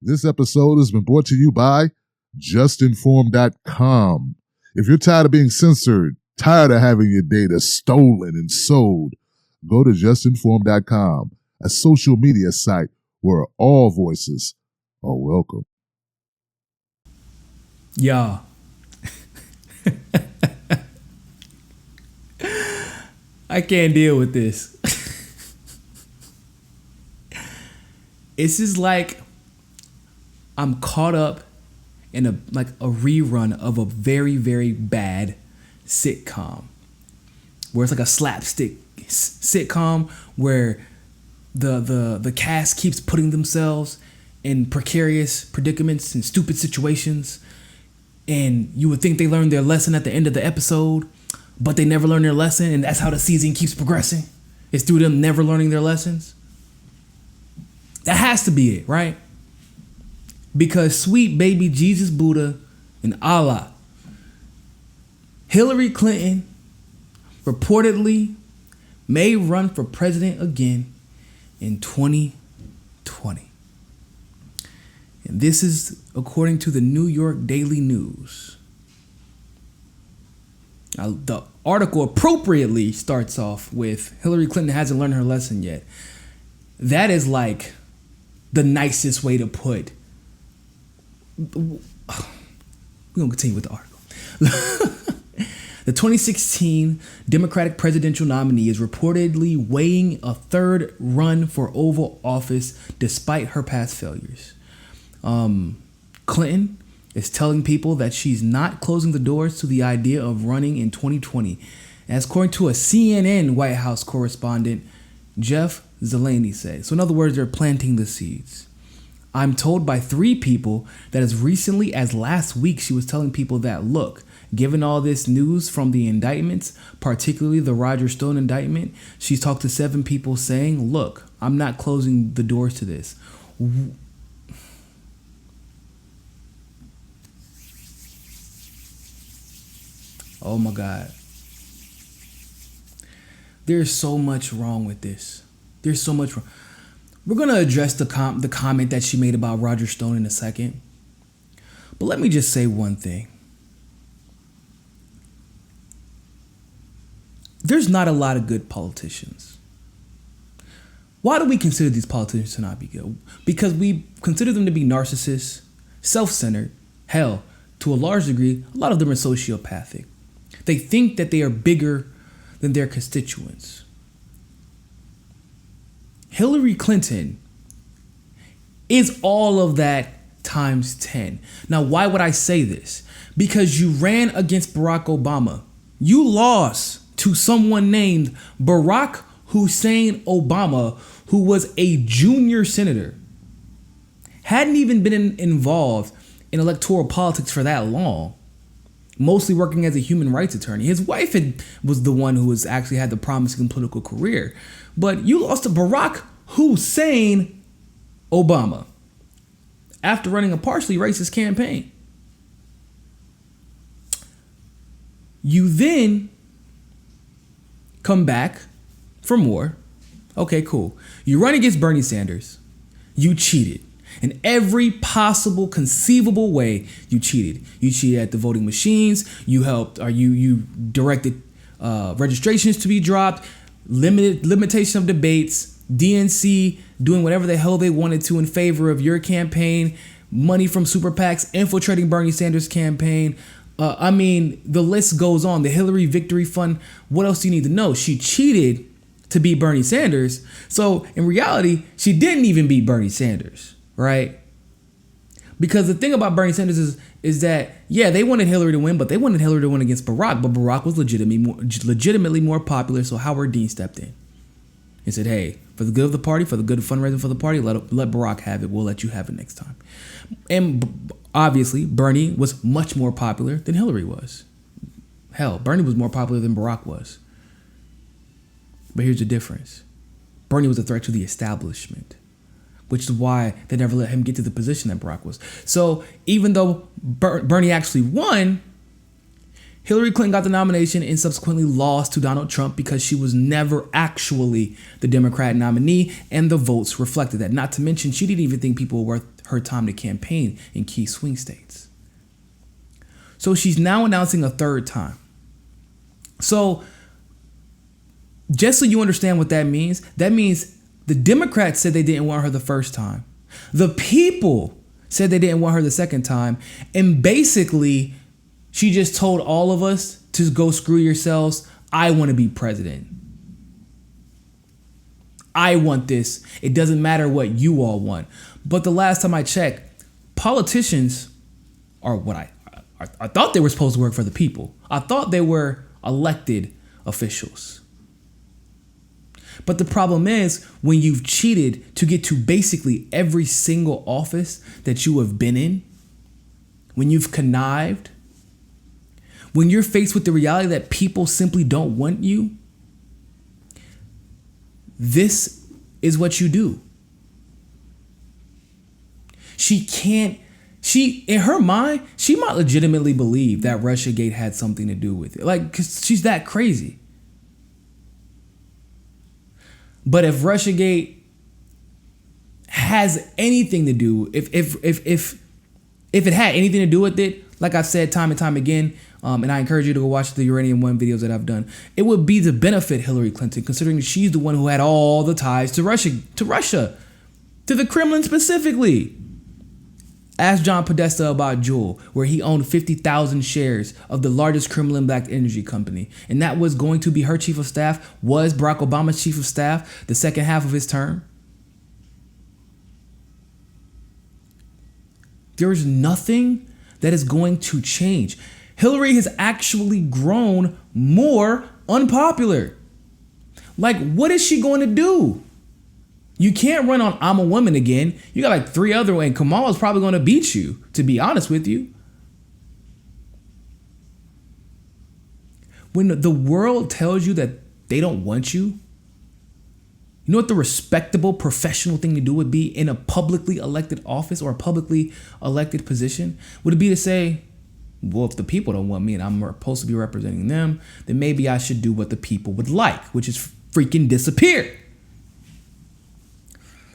This episode has been brought to you by JustNForm.com. If you're tired of being censored, tired of having your data stolen and sold, go to JustNForm.com, a social media site where all voices are welcome. Yeah. I can't deal with this. It's just like I'm caught up in a rerun of a very, very bad sitcom, where it's like a slapstick sitcom where the cast keeps putting themselves in precarious predicaments and stupid situations, and you would think they learned their lesson at the end of the episode, but they never learn their lesson, and that's how the season keeps progressing. It's through them never learning their lessons. That has to be it, right? Because sweet baby Jesus, Buddha, and Allah, Hillary Clinton reportedly may run for president again in 2020. And this is according to the New York Daily News. Now, the article appropriately starts off with Hillary Clinton hasn't learned her lesson yet. That is like the nicest way to put. We're going to continue with the article. The 2016 Democratic presidential nominee is reportedly weighing a third run for Oval Office despite her past failures. Clinton is telling people that she's not closing the doors to the idea of running in 2020. As according to a CNN White House correspondent, Jeff Zeleny said. So in other words, they're planting the seeds. I'm told by 3 people that as recently as last week, she was telling people that, look, given all this news from the indictments, particularly the Roger Stone indictment, she's talked to 7 people saying, look, I'm not closing the doors to this. Oh my God. There's so much wrong with this. There's so much wrong. We're going to address the comment that she made about Roger Stone in a second. But let me just say one thing. There's not a lot of good politicians. Why do we consider these politicians to not be good? Because we consider them to be narcissists, self-centered. Hell, to a large degree, a lot of them are sociopathic. They think that they are bigger than their constituents. Hillary Clinton is all of that times 10. Now, why would I say this? Because you ran against Barack Obama. You lost to someone named Barack Hussein Obama, who was a junior senator. Hadn't even been involved in electoral politics for that long. Mostly working as a human rights attorney. His wife was the one who actually had the promising political career. But you lost to Barack Hussein Obama after running a partially racist campaign. You then come back for more. Okay, cool. You run against Bernie Sanders. You cheated. In every possible conceivable way, you cheated. You cheated at the voting machines. You helped, or you directed registrations to be dropped, limitation of debates, DNC doing whatever the hell they wanted to in favor of your campaign, money from super PACs, infiltrating Bernie Sanders' campaign. The list goes on. The Hillary Victory Fund. What else do you need to know? She cheated to beat Bernie Sanders. So in reality, she didn't even beat Bernie Sanders. Right? Because the thing about Bernie Sanders is that, yeah, they wanted Hillary to win, but they wanted Hillary to win against Barack. But Barack was legitimately more popular, so Howard Dean stepped in and said, hey, for the good of the party, for the good of fundraising for the party, let Barack have it. We'll let you have it next time. And obviously, Bernie was much more popular than Hillary was. Hell, Bernie was more popular than Barack was. But here's the difference. Bernie was a threat to the establishment, which is why they never let him get to the position that Barack was. So even though Bernie actually won, Hillary Clinton got the nomination and subsequently lost to Donald Trump because she was never actually the Democrat nominee, and the votes reflected that. Not to mention, she didn't even think people were worth her time to campaign in key swing states. So she's now announcing a third time. So just so you understand what that means the Democrats said they didn't want her the first time. The people said they didn't want her the second time. And basically, she just told all of us to go screw yourselves. I want to be president. I want this. It doesn't matter what you all want. But the last time I checked, politicians are what I thought they were supposed to work for the people. I thought they were elected officials. But the problem is when you've cheated to get to basically every single office that you have been in, when you've connived, when you're faced with the reality that people simply don't want you, this is what you do. In her mind, she might legitimately believe that Russiagate had something to do with it. Like, 'cause she's that crazy. But if Russiagate has anything to do, if it had anything to do with it, like I've said time and time again, and I encourage you to go watch the Uranium One videos that I've done, it would be to benefit Hillary Clinton, considering she's the one who had all the ties to Russia, to the Kremlin specifically. Ask John Podesta about Juul, where he owned 50,000 shares of the largest Kremlin-backed energy company. And that was going to be her chief of staff, was Barack Obama's chief of staff the second half of his term. There is nothing that is going to change. Hillary has actually grown more unpopular. Like, what is she going to do? You can't run on I'm a woman again. You got like 3 other, and Kamala's probably going to beat you, to be honest with you. When the world tells you that they don't want you, you know what the respectable professional thing to do would be in a publicly elected office or a publicly elected position? Would it be to say, well, if the people don't want me and I'm supposed to be representing them, then maybe I should do what the people would like, which is freaking disappear.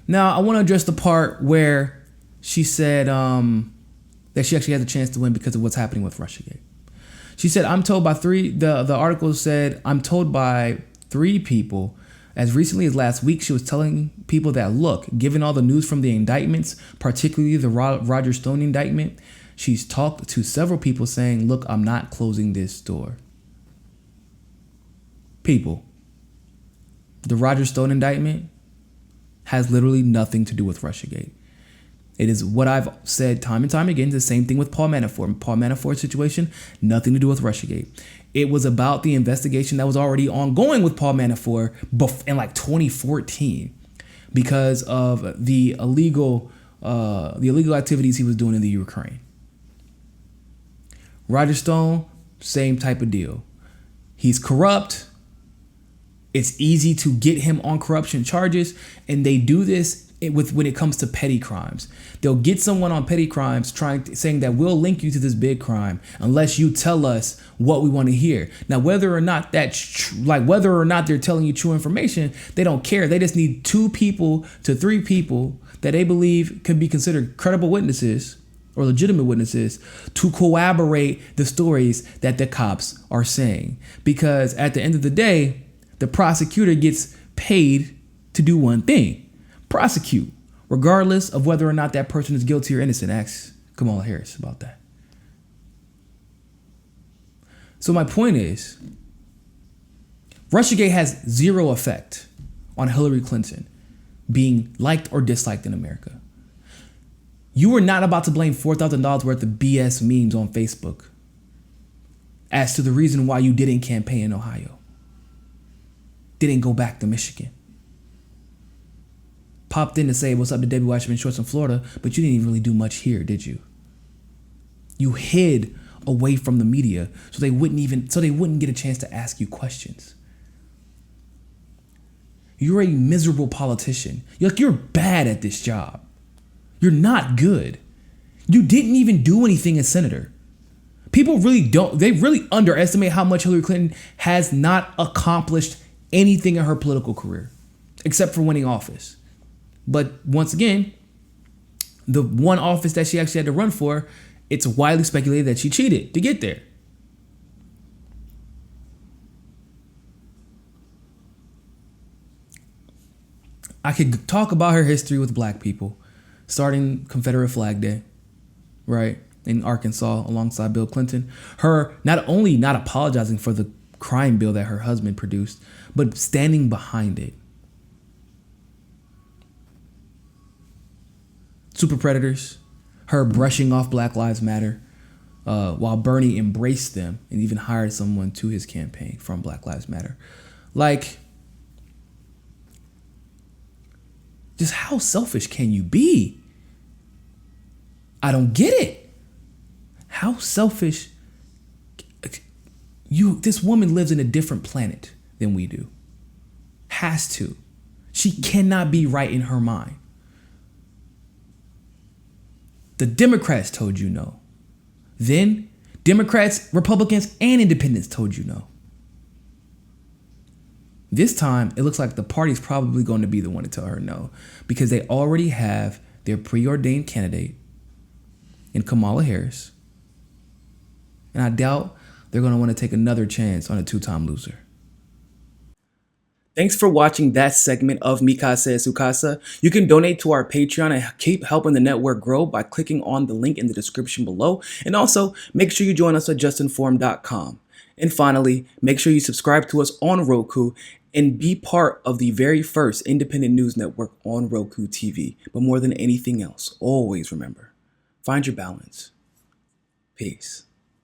Now, I want to address the part where she said that she actually has a chance to win because of what's happening with Russiagate. She said, I'm told by 3, the article said, I'm told by 3 people. As recently as last week, she was telling people that, look, given all the news from the indictments, particularly the Roger Stone indictment, she's talked to several people saying, look, I'm not closing this door. People, the Roger Stone indictment has literally nothing to do with Russiagate. It is what I've said time and time again. It's the same thing with Paul Manafort. Paul Manafort's situation, nothing to do with Russiagate. It was about the investigation that was already ongoing with Paul Manafort in like 2014 because of the illegal activities he was doing in the Ukraine. Roger Stone, same type of deal. He's corrupt. It's easy to get him on corruption charges, and they do this when it comes to petty crimes. They'll get someone on petty crimes saying that we'll link you to this big crime unless you tell us what we want to hear. Now, whether or not they're telling you true information, they don't care. They just need 2 people to 3 people that they believe can be considered credible witnesses or legitimate witnesses to corroborate the stories that the cops are saying. Because at the end of the day, the prosecutor gets paid to do one thing: prosecute, regardless of whether or not that person is guilty or innocent. Ask Kamala Harris about that. So my point is, Russiagate has 0 effect on Hillary Clinton being liked or disliked in America. You are not about to blame $4,000 worth of BS memes on Facebook as to the reason why you didn't campaign in Ohio, didn't go back to Michigan, popped in to say what's up to Debbie Wasserman Schwartz in Florida, but you didn't even really do much here, did you? You hid away from the media so they wouldn't get a chance to ask you questions. You're a miserable politician. You're bad at this job. You're not good. You didn't even do anything as senator. People really underestimate how much Hillary Clinton has not accomplished anything in her political career, except for winning office. But once again, the one office that she actually had to run for, it's widely speculated that she cheated to get there. I could talk about her history with black people, starting Confederate Flag Day, right, in Arkansas alongside Bill Clinton. Her not only not apologizing for the crime bill that her husband produced, but standing behind it. Super Predators, her brushing off Black Lives Matter, while Bernie embraced them and even hired someone to his campaign from Black Lives Matter. Like, just how selfish can you be? I don't get it. How selfish? This woman lives in a different planet than we do. Has to. She cannot be right in her mind. The Democrats told you no. Then Democrats, Republicans, and independents told you no. This time, it looks like the party's probably going to be the one to tell her no, because they already have their preordained candidate in Kamala Harris. And I doubt they're going to want to take another chance on a two-time loser. Thanks for watching that segment of Mi Casa es Su Casa. You can donate to our Patreon and keep helping the network grow by clicking on the link in the description below. And also, make sure you join us at JustNForm.com. And finally, make sure you subscribe to us on Roku and be part of the very first independent news network on Roku TV. But more than anything else, always remember, find your balance. Peace.